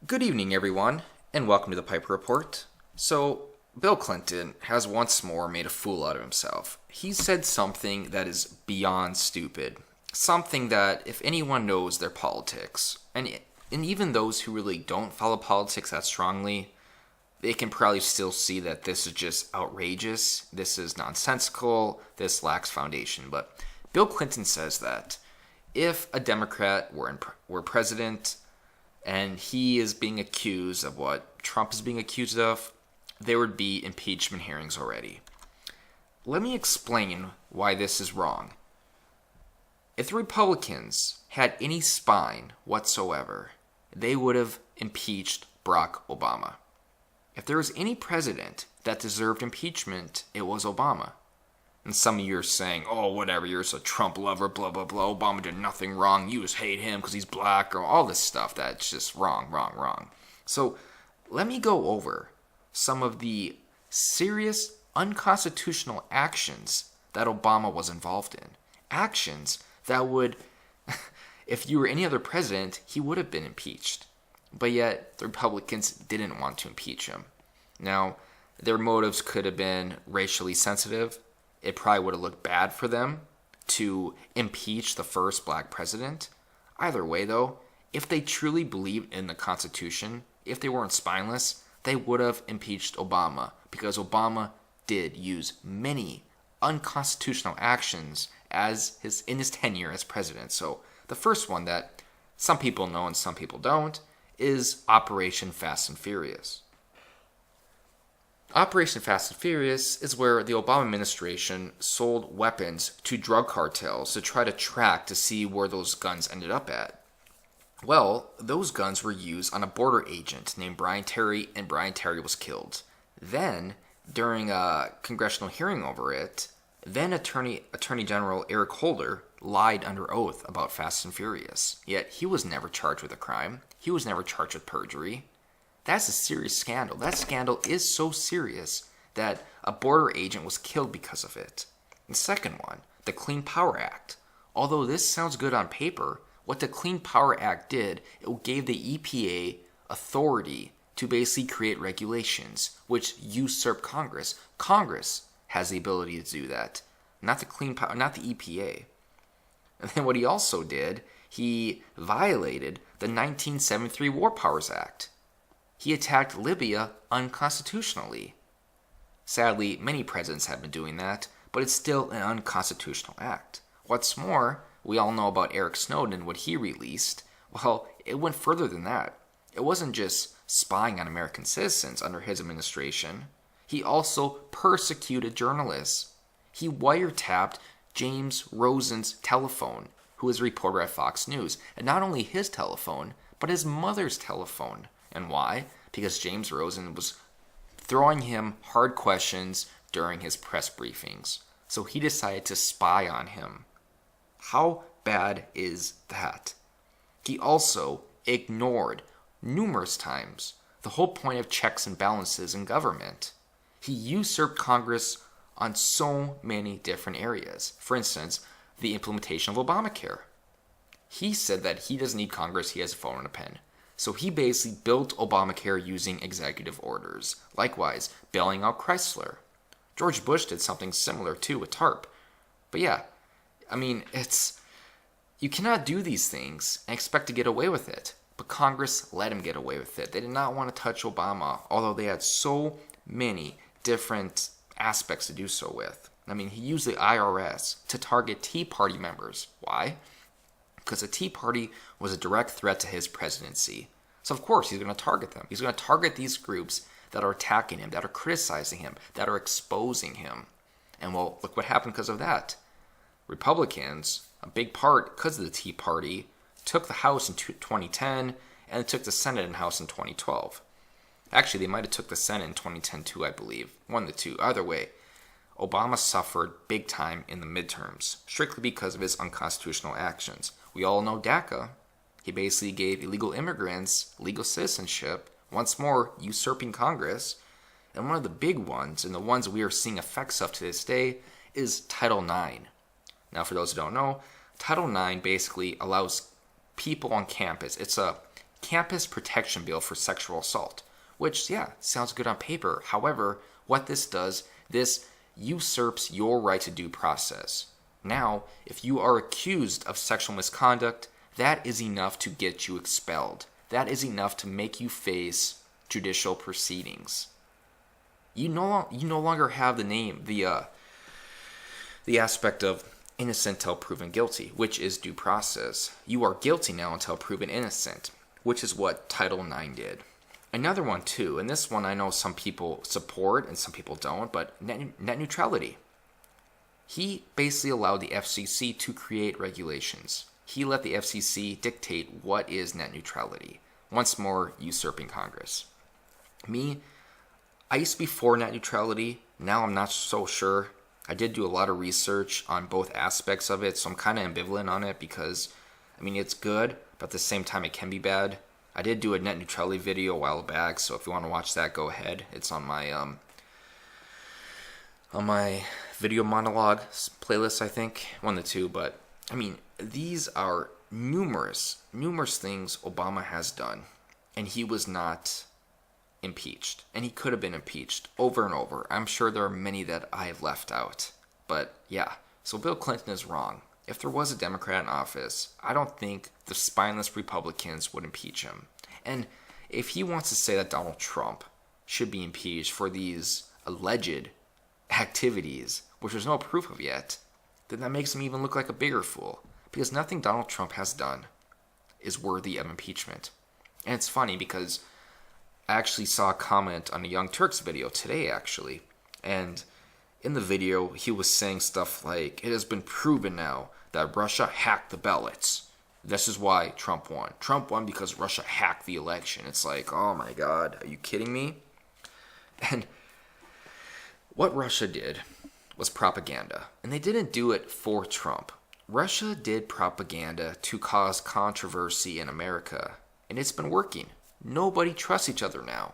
Good evening, everyone, and welcome to the Piper Report. So, Bill Clinton has once more made a fool out of himself. He said something that is beyond stupid. Something that, if anyone knows their politics, and even those who really don't follow politics that strongly, they can probably still see that this is just outrageous, this is nonsensical, this lacks foundation. But Bill Clinton says that if a Democrat were president, and he is being accused of what Trump is being accused of, there would be impeachment hearings already. Let me explain why this is wrong. If the Republicans had any spine whatsoever, they would have impeached Barack Obama. If there was any president that deserved impeachment, it was Obama. And some of you are saying, oh, whatever, you're just a Trump lover, blah, blah, blah. Obama did nothing wrong. You just hate him because he's black, or all this stuff. That's just wrong, wrong, wrong. So let me go over some of the serious unconstitutional actions that Obama was involved in. Actions that would, if you were any other president, he would have been impeached. But yet, the Republicans didn't want to impeach him. Now, their motives could have been racially sensitive. It probably would have looked bad for them to impeach the first black president. Either way, though, if they truly believed in the Constitution, if they weren't spineless, they would have impeached Obama, because Obama did use many unconstitutional actions in his tenure as president. So the first one that some people know and some people don't is Operation Fast and Furious. Operation Fast and Furious is where the Obama administration sold weapons to drug cartels to try to track to see where those guns ended up at. Well, those guns were used on a border agent named Brian Terry, and Brian Terry was killed. Then, during a congressional hearing over it, then Attorney General Eric Holder lied under oath about Fast and Furious. Yet he was never charged with a crime. He was never charged with perjury. That's a serious scandal. That scandal is so serious that a border agent was killed because of it. The second one, the Clean Power Act. Although this sounds good on paper, what the Clean Power Act did, it gave the EPA authority to basically create regulations which usurp Congress. Congress has the ability to do that, not the EPA. And then what he also did, he violated the 1973 War Powers Act. He attacked Libya unconstitutionally. Sadly, many presidents have been doing that, but it's still an unconstitutional act. What's more, we all know about Eric Snowden and what he released. Well, it went further than that. It wasn't just spying on American citizens under his administration. He also persecuted journalists. He wiretapped James Rosen's telephone, who was a reporter at Fox News. And not only his telephone, but his mother's telephone. And why? Because James Rosen was throwing him hard questions during his press briefings. So he decided to spy on him. How bad is that? He also ignored numerous times the whole point of checks and balances in government. He usurped Congress on so many different areas. For instance, the implementation of Obamacare. He said that he doesn't need Congress, he has a phone and a pen. So he basically built Obamacare using executive orders. Likewise, bailing out Chrysler. George Bush did something similar too with TARP. But yeah, I mean, you cannot do these things and expect to get away with it. But Congress let him get away with it. They did not want to touch Obama, although they had so many different aspects to do so with. I mean, he used the IRS to target Tea Party members. Why? Because the Tea Party was a direct threat to his presidency. So of course he's going to target them. He's going to target these groups that are attacking him, that are criticizing him, that are exposing him. And well, look what happened because of that. Republicans, a big part because of the Tea Party, took the House in 2010 and took the Senate and House in 2012. Actually, they might have took the Senate in 2010 too, I believe. One of the two. Either way, Obama suffered big time in the midterms, strictly because of his unconstitutional actions. We all know DACA. He basically gave illegal immigrants legal citizenship, once more usurping Congress. And one of the big ones, and the ones we are seeing effects of to this day, is Title IX. Now, for those who don't know, Title IX basically allows people on campus. It's a campus protection bill for sexual assault, which, yeah, sounds good on paper. However, what this does, this usurps your right to due process. Now, if you are accused of sexual misconduct, that is enough to get you expelled. That is enough to make you face judicial proceedings. You no longer have the aspect of innocent until proven guilty, which is due process. You are guilty now until proven innocent, which is what Title IX did. Another one too, and this one I know some people support and some people don't, but net neutrality. He basically allowed the FCC to create regulations. He let the FCC dictate what is net neutrality, once more usurping Congress. I used to be for net neutrality. Now I'm not so sure. I did do a lot of research on both aspects of it, so I'm kind of ambivalent on it because, it's good, but at the same time it can be bad. I did do a net neutrality video a while back, so if you want to watch that, go ahead. It's on my video monologue playlist, I think. One of the two, but, these are numerous things Obama has done, and he was not impeached, and he could have been impeached over and over. I'm sure there are many that I have left out, but yeah, so Bill Clinton is wrong. If there was a Democrat in office, I don't think the spineless Republicans would impeach him. And if he wants to say that Donald Trump should be impeached for these alleged activities, which there's no proof of yet, then that makes him even look like a bigger fool, because nothing Donald Trump has done is worthy of impeachment. And it's funny because I actually saw a comment on a Young Turks video today, actually. And in the video, he was saying stuff like, it has been proven now that Russia hacked the ballots. This is why Trump won. Trump won because Russia hacked the election. It's like, oh my God, are you kidding me? And what Russia did was propaganda. And they didn't do it for Trump. Russia did propaganda to cause controversy in America. And it's been working. Nobody trusts each other now.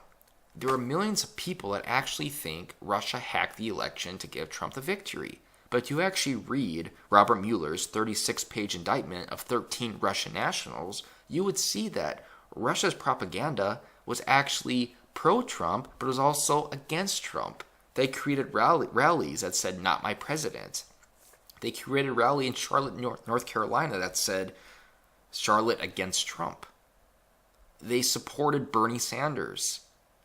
There are millions of people that actually think Russia hacked the election to give Trump the victory. But if you actually read Robert Mueller's 36-page indictment of 13 Russian nationals, you would see that Russia's propaganda was actually pro-Trump, but was also against Trump. They created rallies that said, "Not my president." They created a rally in Charlotte, North Carolina that said, "Charlotte against Trump." They supported Bernie Sanders.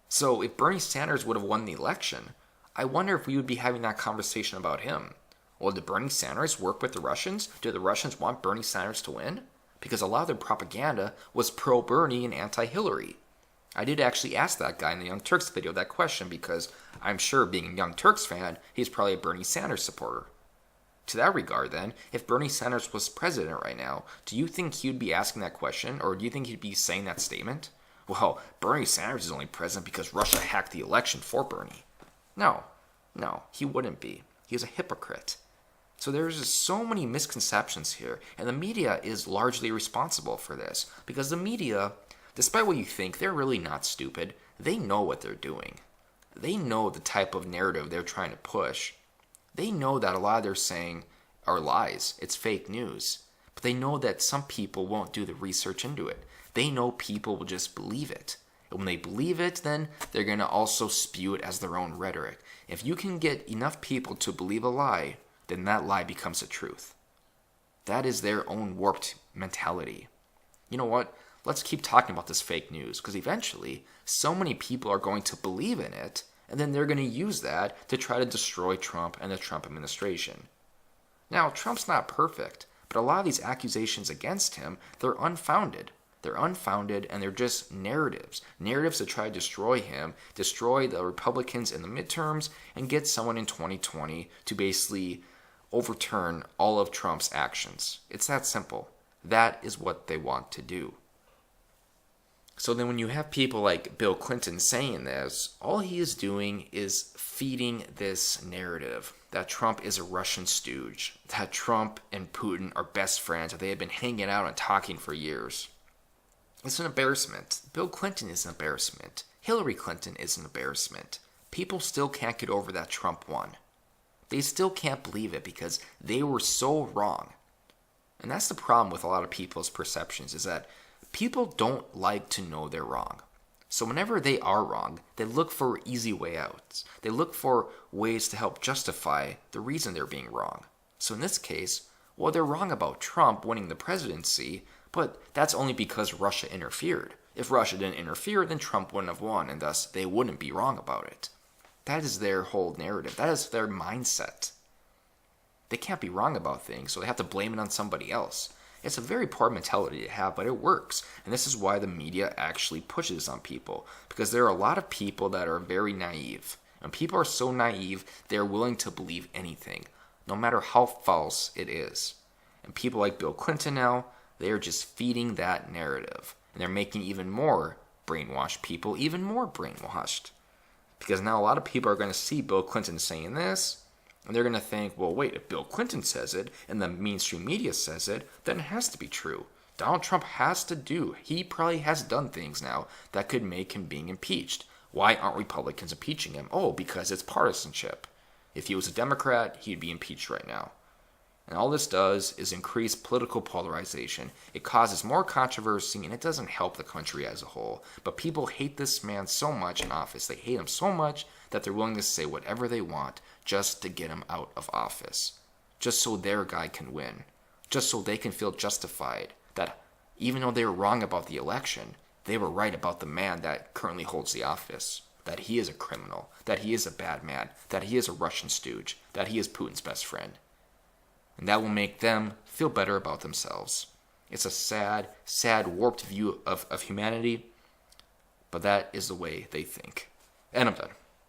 So if Bernie Sanders would have won the election, I wonder if we would be having that conversation about him. Well, did Bernie Sanders work with the Russians? Do the Russians want Bernie Sanders to win? Because a lot of their propaganda was pro-Bernie and anti-Hillary. I did actually ask that guy in the Young Turks video that question because I'm sure, being a Young Turks fan, he's probably a Bernie Sanders supporter. To that regard, then, if Bernie Sanders was president right now, do you think he would be asking that question, or do you think he'd be saying that statement? Well, Bernie Sanders is only president because Russia hacked the election for Bernie. No, he wouldn't be. He's a hypocrite. So there's just so many misconceptions here, and the media is largely responsible for this, because the media, despite what you think, they're really not stupid. They know what they're doing. They know the type of narrative they're trying to push. They know that a lot of they're saying are lies. It's fake news. But they know that some people won't do the research into it. They know people will just believe it. And when they believe it, then they're going to also spew it as their own rhetoric. If you can get enough people to believe a lie, then that lie becomes a truth. That is their own warped mentality. You know what? Let's keep talking about this fake news, because eventually so many people are going to believe in it, and then they're going to use that to try to destroy Trump and the Trump administration. Now, Trump's not perfect, but a lot of these accusations against him, they're unfounded. They're unfounded, and they're just narratives. Narratives that try to destroy him, destroy the Republicans in the midterms, and get someone in 2020 to basically overturn all of Trump's actions. It's that simple. That is what they want to do. So then when you have people like Bill Clinton saying this, all he is doing is feeding this narrative that Trump is a Russian stooge, that Trump and Putin are best friends, that they have been hanging out and talking for years. It's an embarrassment. Bill Clinton is an embarrassment. Hillary Clinton is an embarrassment. People still can't get over that Trump won. They still can't believe it because they were so wrong. And that's the problem with a lot of people's perceptions, is that People don't like to know they're wrong. So whenever they are wrong, they look for easy way outs. They look for ways to help justify the reason they're being wrong. So in this case, well, they're wrong about Trump winning the presidency, but that's only because Russia interfered. If Russia didn't interfere, then Trump wouldn't have won, and thus they wouldn't be wrong about it. That is their whole narrative. That is their mindset. They can't be wrong about things, so they have to blame it on somebody else. It's a very poor mentality to have, but it works. And this is why the media actually pushes on people. Because there are a lot of people that are very naive. And people are so naive, they're willing to believe anything, no matter how false it is. And people like Bill Clinton now, they are just feeding that narrative. And they're making even more brainwashed people even more brainwashed. Because now a lot of people are going to see Bill Clinton saying this, and they're going to think, well, wait, if Bill Clinton says it and the mainstream media says it, then it has to be true. Donald Trump he probably has done things now that could make him being impeached. Why aren't Republicans impeaching him? Oh, because it's partisanship. If he was a Democrat, he'd be impeached right now. And all this does is increase political polarization. It causes more controversy, and it doesn't help the country as a whole. But people hate this man so much in office. They hate him so much that they're willing to say whatever they want just to get him out of office. Just so their guy can win. Just so they can feel justified that even though they were wrong about the election, they were right about the man that currently holds the office. That he is a criminal. That he is a bad man. That he is a Russian stooge. That he is Putin's best friend. And that will make them feel better about themselves. It's a sad, sad, warped view of humanity, but that is the way they think. And I'm done.